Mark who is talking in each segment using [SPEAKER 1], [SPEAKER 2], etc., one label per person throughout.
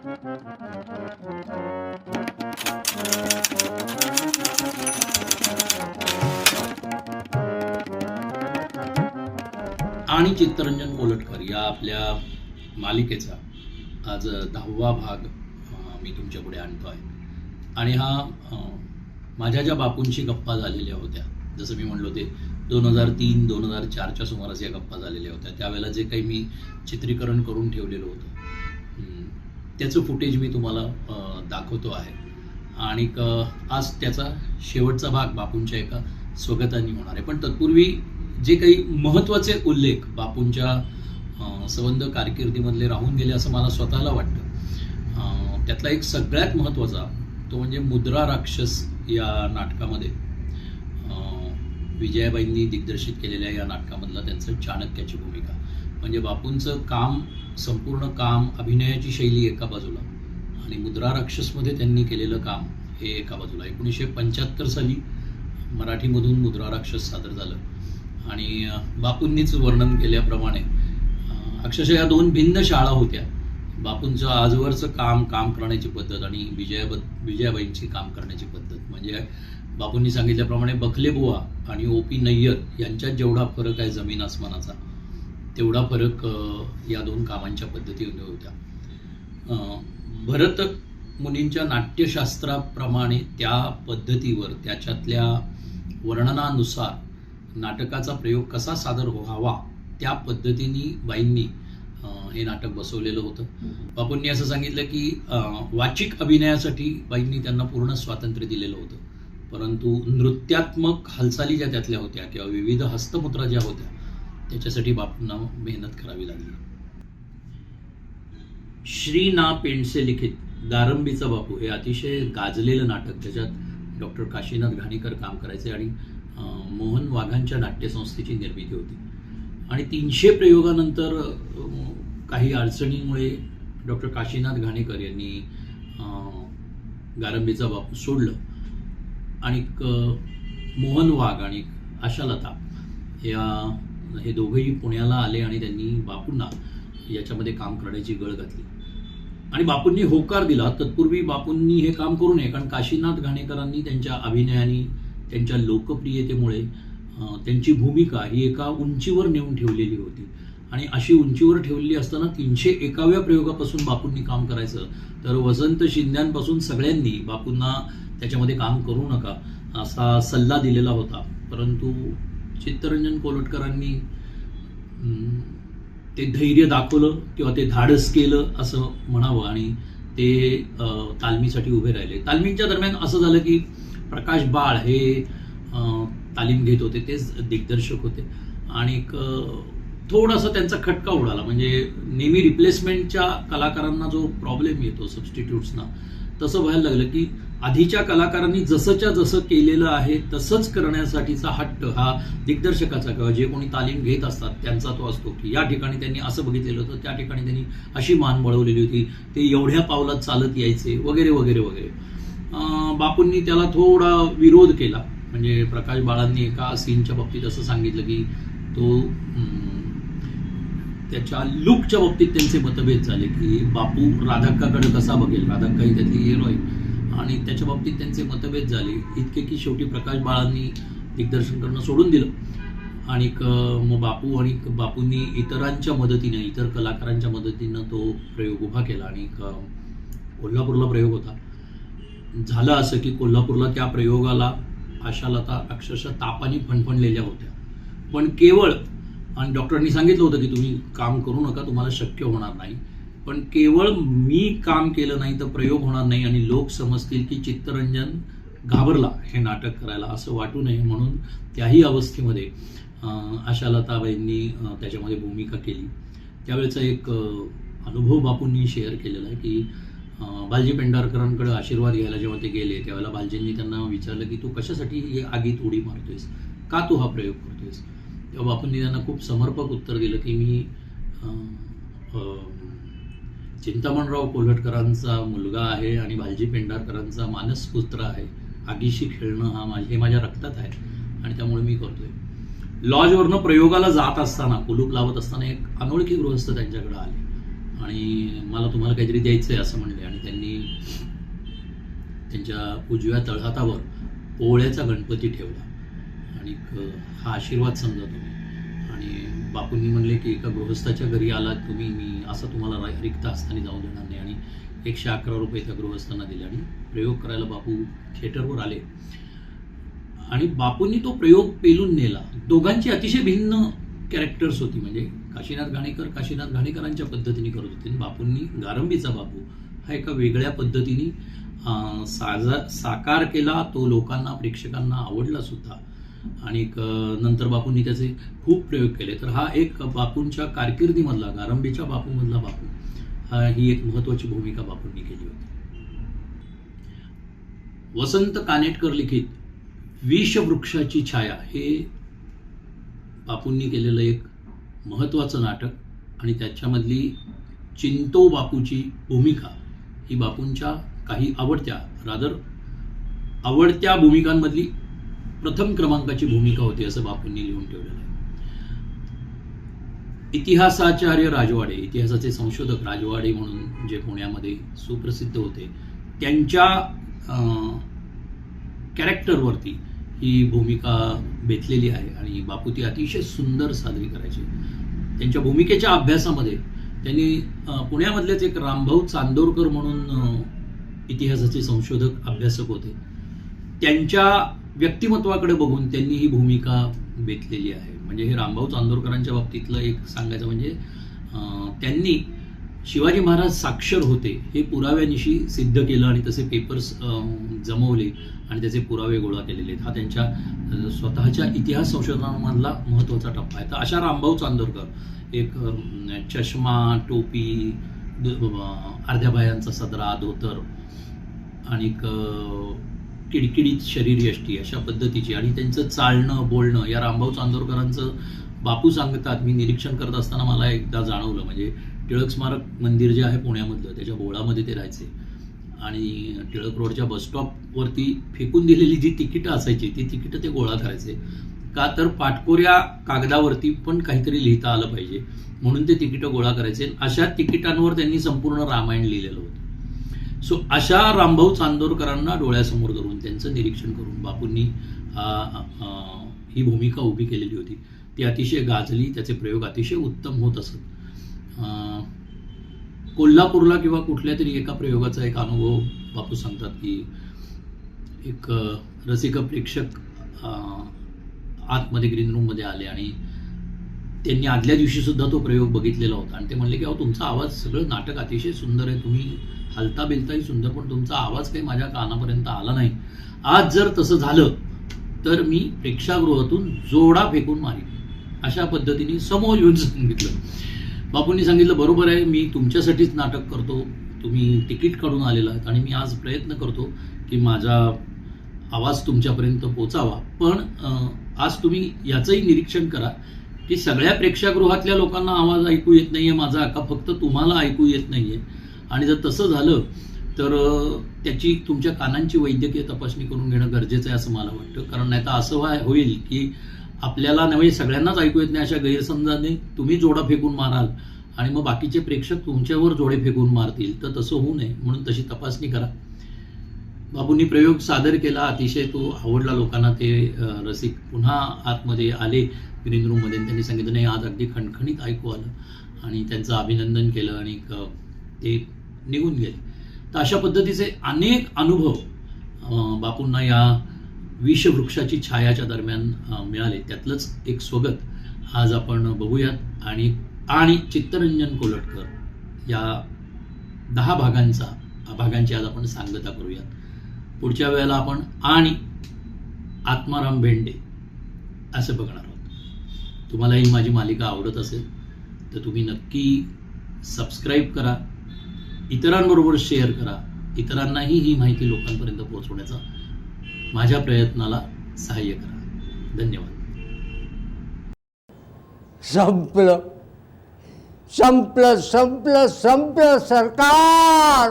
[SPEAKER 1] आणि चित्तरंजन कोलटकर या आपल्या मालिकेचा आज 10वा भाग मी तुमच्यापुढे आणतो आहे. आणि हा माझ्या ज्या बापूंशी गप्पा झालेल्या होत्या, जसं मी म्हणलो ते 2003-2004च्या सुमारास या गप्पा झालेल्या होत्या. त्यावेळेला जे काही मी चित्रीकरण करून ठेवलेलं होतं त्याचं फुटेज मी तुम्हाला दाखवतो आहे. आणि आज त्याचा शेवटचा भाग बापूंच्या एका स्वगतानी होणार आहे. पण तत्पूर्वी जे काही महत्त्वाचे उल्लेख बापूंच्या संबंध कारकिर्दीमधले राहून गेले असं मला स्वतःला वाटतं. त्यातला एक सगळ्यात महत्त्वाचा तो म्हणजे मुद्रा राक्षस या नाटकामध्ये विजयाबाईंनी दिग्दर्शित केलेल्या या नाटकामधला त्यांचं चाणक्याची भूमिका. म्हणजे बापूंचं काम, संपूर्ण काम, अभिनयाची शैली एका बाजूला आणि मुद्रा राक्षसमध्ये त्यांनी केलेलं काम हे एका बाजूला. 1975 साली मराठीमधून मुद्रा राक्षस सादर झालं आणि बापूंनीच वर्णन केल्याप्रमाणे अक्षरशः या दोन भिन्न शाळा होत्या. बापूंचं आजवरचं काम करण्याची पद्धत आणि विजयाबाईंची काम करण्याची पद्धत. म्हणजे बापूंनी सांगितल्याप्रमाणे बखलेबुवा आणि O.P. नय्यर यांच्यात जेवढा फरक आहे जमीन आसमानाचा, तेवढा फरक या दोन कामांच्या पद्धतीमध्ये होत्या. भरत मुनींच्या नाट्यशास्त्राप्रमाणे त्या पद्धतीवर, त्याच्यातल्या वर्णनानुसार नाटकाचा प्रयोग कसा सादर व्हावा त्या पद्धतीने बाईंनी हे नाटक बसवलेलं होतं. बापूंनी असं सांगितलं की वाचिक अभिनयासाठी बाईंनी त्यांना पूर्ण स्वातंत्र्य दिलेलं होतं, परंतु नृत्यात्मक हालचाली ज्या त्यातल्या होत्या किंवा विविध हस्तमुद्रा ज्या होत्या त्याच्यासाठी बापूंना मेहनत करावी लागली. श्री ना पेंडसे लिखित दारंबीचा बापू हे अतिशय गाजलेलं नाटक, ज्याच्यात डॉक्टर काशीनाथ घाणेकर काम करायचे आणि मोहन वाघांच्या नाट्यसंस्थेची निर्मिती होती. आणि 300 प्रयोगानंतर काही अडचणीमुळे डॉक्टर काशीनाथ घाणेकर यांनी दारंबीचा बापू सोडलं आणि मोहन वाघ आणि आशालता हे दोघंही पुण्याला आले आणि त्यांनी बापूंना याच्यामध्ये काम करण्याची गळ घातली आणि बापूंनी होकार दिला. तत्पूर्वी बापूंनी हे काम करू नये, कारण काशीनाथ घाणेकरांनी त्यांच्या अभिनयाने, त्यांच्या लोकप्रियतेमुळे त्यांची भूमिका ही एका उंचीवर नेऊन ठेवलेली होती. आणि अशी उंचीवर ठेवलेली असताना 301व्या प्रयोगापासून बापूंनी काम करायचं, तर वसंत शिंद्यांपासून सगळ्यांनी बापूंना त्याच्यामध्ये काम करू नका असा सल्ला दिलेला होता. परंतु चित्तरंजन कोलटकरांनी ते धैर्य दाखवलं किंवा ते धाडस केलं असं म्हणावं आणि ते तालमीसाठी उभे राहिले. तालमीच्या दरम्यान असं झालं की प्रकाश बाळ हे तालीम घेत होते, तेच दिग्दर्शक होते आणि थोडासा त्यांचा खटका उडाला. म्हणजे नेहमी रिप्लेसमेंटच्या कलाकारांना जो प्रॉब्लेम येतो सबस्टिट्यूट्सना, तसं व्हायला लागलं की आधीच्या कलाकारांनी जसंच्या जसं केलेलं आहे तसंच करण्यासाठीचा हट्ट हा दिग्दर्शकाचा किंवा जे कोणी तालीम घेत असतात त्यांचा तो असतो की या ठिकाणी त्यांनी असं बघितलेलं होतं, त्या ठिकाणी त्यांनी अशी मान वळवलेली होती, ते एवढ्या पावलात चालत यायचे वगैरे वगैरे वगैरे. बापूंनी त्याला थोडा विरोध केला. म्हणजे प्रकाश बाळांनी एका सीनच्या बाबतीत असं सांगितलं की तो त्याच्या लुकच्या बाबतीत त्यांचे मतभेद झाले की बापू राधाक्काकडे कसा बघेल, राधाक्का ही त्यातली हिरो आहे, आणि त्याच्या बाबतीत त्यांचे मतभेद झाले इतके की शेवटी प्रकाश बाळांनी दिग्दर्शन करणं सोडून दिलं. आणि मग बापूंनी इतरांच्या मदतीने, इतर कलाकारांच्या मदतीनं तो प्रयोग उभा केला आणि कोल्हापूरला प्रयोग होता. झालं असं की कोल्हापूरला त्या प्रयोगाला आशालता अक्षरशः तापाने फणफणलेल्या होत्या. पण केवळ, आणि डॉक्टरांनी सांगितलं होतं की तुम्ही काम करू नका, तुम्हाला शक्य होणार नाही, पण केवळ मी काम केलं नाही तर प्रयोग होणार नाही आणि लोक समजतील की चित्तरंजन घाबरला हे नाटक करायला, असं वाटू नये म्हणून त्याही अवस्थेमध्ये आशालताबाईंनी त्याच्यामध्ये भूमिका केली. त्यावेळेचा एक अनुभव बापूंनी शेअर केलेला आहे की बालजी पेंढारकरांकडे आशीर्वाद घ्यायला जेव्हा ते गेले त्यावेळेला बालजींनी त्यांना विचारलं की तू कशासाठी आगीत उडी मारतोयस, का तू हा प्रयोग करतोयस. तेव्हा बापूंनी त्यांना खूप समर्पक उत्तर दिलं की मी चिंतामणराव कोल्हटकरांचा मुलगा आहे आणि बालजी पेंढारकरांचा मानसपुत्र आहे. आगीशी खेळणं हे माझ्या रक्तात आहे आणि त्यामुळे मी करतोय. लॉजवरनं प्रयोगाला जात असताना, कुलूप लावत असताना एक अनोळखी गृहस्थ त्यांच्याकडे आले आणि मला तुम्हाला काहीतरी द्यायचं आहे असं म्हणले. आणि त्यांनी त्यांच्या उजव्या तळहातावर पोळ्याचा गणपती ठेवला आणि हा आशीर्वाद समजा तुम्ही. आणि बापूंनी म्हणले की एका गृहस्थाच्या घरी आलात तुम्ही, मी असं तुम्हाला रिक्त हस्ताने जाऊन देणार नाही. आणि 111 रुपये त्या गृहस्थांना दिले आणि प्रयोग करायला बापू थिएटरवर आले. आणि बापूंनी तो प्रयोग पेलून नेला. दोघांची अतिशय भिन्न कॅरेक्टर्स होती. म्हणजे काशीनाथ घाणेकरांच्या पद्धतीने करत होते. बापूंनी गारंबीचा बापू हा एका वेगळ्या पद्धतीने साकार केला. तो लोकांना, प्रेक्षकांना आवडला सुद्धा. आणि नंतर बापूंनी त्याचे खूप प्रयोग केले. तर हा एक बापूंच्या कारकिर्दीमधला, गारंबीच्या बापूमधला बापू ही एक महत्वाची भूमिका बापूंनी केली होती. वसंत कानेटकर लिखित विषवृक्षाची छाया हे बापूंनी केलेलं एक महत्वाचं नाटक. आणि त्याच्यामधली चिंतो बापूची भूमिका ही बापूंच्या काही आवडत्या भूमिकांमधली प्रथम क्रमांकाची भूमिका होती असं बापूंनी लिहून ठेवलेलं आहे. इतिहासाचार्य राजवाडे, इतिहासाचे संशोधक राजवाडे म्हणून जे पुण्यामध्ये सुप्रसिद्ध होते, त्यांच्या कॅरेक्टरवरती ही भूमिका बेतलेली आहे. आणि बापू ती अतिशय सुंदर सादरी करायचे. त्यांच्या भूमिकेच्या अभ्यासामध्ये त्यांनी पुण्यामधलेच एक रामभाऊ चांदोरकर म्हणून इतिहासाचे संशोधक अभ्यासक होते, त्यांच्या व्यक्तिमत्वाकडे बघून त्यांनी ही भूमिका बेतलेली आहे. म्हणजे हे रामभाऊ चांदोरकरांच्या बाबतीतलं एक सांगायचं म्हणजे त्यांनी शिवाजी महाराज साक्षर होते हे पुराव्यानिशी सिद्ध केलं आणि तसे पेपर्स जमवले आणि त्याचे पुरावे गोळा केलेले आहेत. हा त्यांच्या स्वतःच्या इतिहास संशोधनामधला महत्त्वाचा टप्पा आहे. तर अशा रामभाऊ चांदोरकर एक चष्मा, टोपी, अर्ध्या बायांचा सदरा, धोतर आणि किडकिडीत शरीरयष्टी अशा पद्धतीची आणि त्यांचं चालणं, बोलणं, या रामभाऊ चांदोरकरांचं बापू सांगतात, मी निरीक्षण करत असताना मला एकदा जाणवलं. म्हणजे टिळक स्मारक मंदिर जे आहे पुण्यामधलं, त्याच्या बोळामध्ये ते राहायचे आणि टिळक रोडच्या बसस्टॉपवरती फेकून दिलेली जी तिकीटं असायची ती तिकीटं ते गोळा करायचे. का तर पाटकोऱ्या कागदावरती पण काहीतरी लिहिता आलं पाहिजे म्हणून ते तिकीटं गोळा करायचे. अशा तिकिटांवर त्यांनी संपूर्ण रामायण लिहिलेलं होतं. सो अशा रामभाऊ चांदोरकरांना डोळ्यासमोर धरून, त्यांचं निरीक्षण करून बापूंनी ही भूमिका उभी केलेली होती. ती अतिशय गाजली, त्याचे प्रयोग अतिशय उत्तम होत असत. कोल्हापूरला किंवा कुठल्या तरी एका प्रयोगाचा एक अनुभव बापू सांगतात की एक रसिक प्रेक्षक आतमध्ये ग्रीन रूममध्ये आले आणि त्यांनी आदल्या दिवशी सुद्धा तो प्रयोग बघितलेला होता. आणि ते म्हणले की अहो, तुमचा आवाज, सगळं नाटक अतिशय सुंदर आहे, तुम्ही हलता बिलताही सुंदर, पण तुमचा आवाज काही माझ्या कानापर्यंत आला नाही. आज जर तसं झालं तर मी प्रेक्षागृहातून जोडा फेकून मारीन, अशा पद्धतीने समोर येऊन सांगितलं. बापूंनी सांगितलं, बरोबर आहे, मी तुमच्यासाठीच नाटक करतो, तुम्ही तिकीट काढून आलेला आहात आणि मी आज प्रयत्न करतो की माझा आवाज तुमच्यापर्यंत पोचावा. पण आज तुम्ही याचंही निरीक्षण करा की सगळ्या प्रेक्षागृहातल्या लोकांना आवाज ऐकू येत नाहीये माझा, का फक्त तुम्हाला ऐकू येत नाहीये. आणि जर तसं झालं तर त्याची तुमच्या कानांची वैद्यकीय तपासणी करून घेणं गरजेचं आहे असं मला वाटतं. कारण नाही तर असं होईल की आपल्याला नव्हे सगळ्यांनाच ऐकू येत नाही अशा गैरसमजाने तुम्ही जोडा फेकून माराल आणि मग बाकीचे प्रेक्षक तुमच्यावर जोडे फेकून मारतील. तर तसं होऊ नये म्हणून तशी तपासणी करा. बाबूंनी प्रयोग सादर केला, अतिशय तो आवडला लोकांना. ते रसिक पुन्हा आतमध्ये आले ग्रीन रूममध्ये, त्यांनी सांगितलं नाही आज अगदी खणखणीत ऐकू आलं आणि त्यांचं अभिनंदन केलं आणि ते निघून गेले. तर अशा पद्धतीचे अनेक अनुभव बापूंना या विषवृक्षाची छायाच्या दरम्यान मिळाले. त्यातलंच एक स्वगत आज आपण बघूयात. आणि चित्तरंजन कोलटकर या 10 भागांची आज आपण सांगता करूयात. पुढच्या वेळेला आपण आणि आत्माराम भेंडे असं बघणार आहोत. तुम्हाला ही माझी मालिका आवडत असेल तर तुम्ही नक्की सबस्क्राईब करा, इतरांबरोबर शेअर करा, इतरांनाही ही माहिती लोकांपर्यंत पोहोचवण्याचा माझ्या प्रयत्नाला सहाय्य करा. धन्यवाद.
[SPEAKER 2] संपलं संपलं संपलं संपलं सरकार,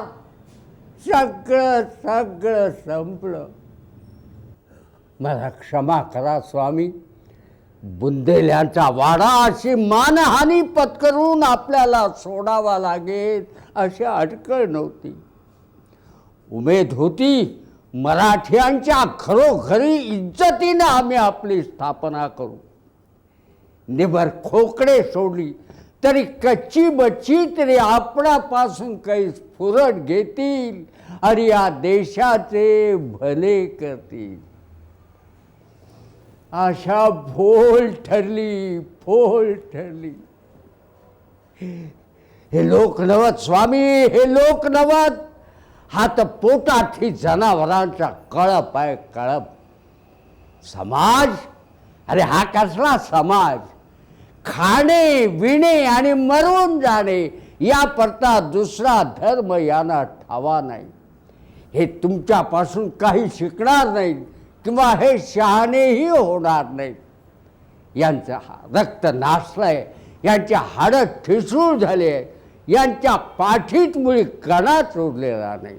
[SPEAKER 2] सगळं सगळं संपलं. मला क्षमा करा स्वामी, बुंदेल्यांचा वाडा अशी मानहानी पत्करून आपल्याला सोडावा लागेल अशी अटकळ नव्हती. उमेद होती मराठ्यांच्या खरोखरी इज्जतीने आम्ही आपली स्थापना करू. निबर खोकडे सोडली तरी कच्ची बच्ची तरी आपणापासून काही स्फुरत घेतील आणि या देशाचे भले करतील. आशा फोल ठरली. हे लोक नवत स्वामी, हे लोक नवत. हा तर पोटाठी जनावरांचा कळप आहे, कळप. समाज, अरे हा कसला समाज? खाणे विणे आणि मरून जाणे या परता दुसरा धर्म यांना ठावा नाही. हे तुमच्यापासून काही शिकणार नाहीत किंवा हे शहाणेही होणार नाहीत. यांचं रक्त नासलंय, यांच्या हाडं ठिसूळ झाले, यांच्या पाठीत मुळी कणाच उरलेला नाही.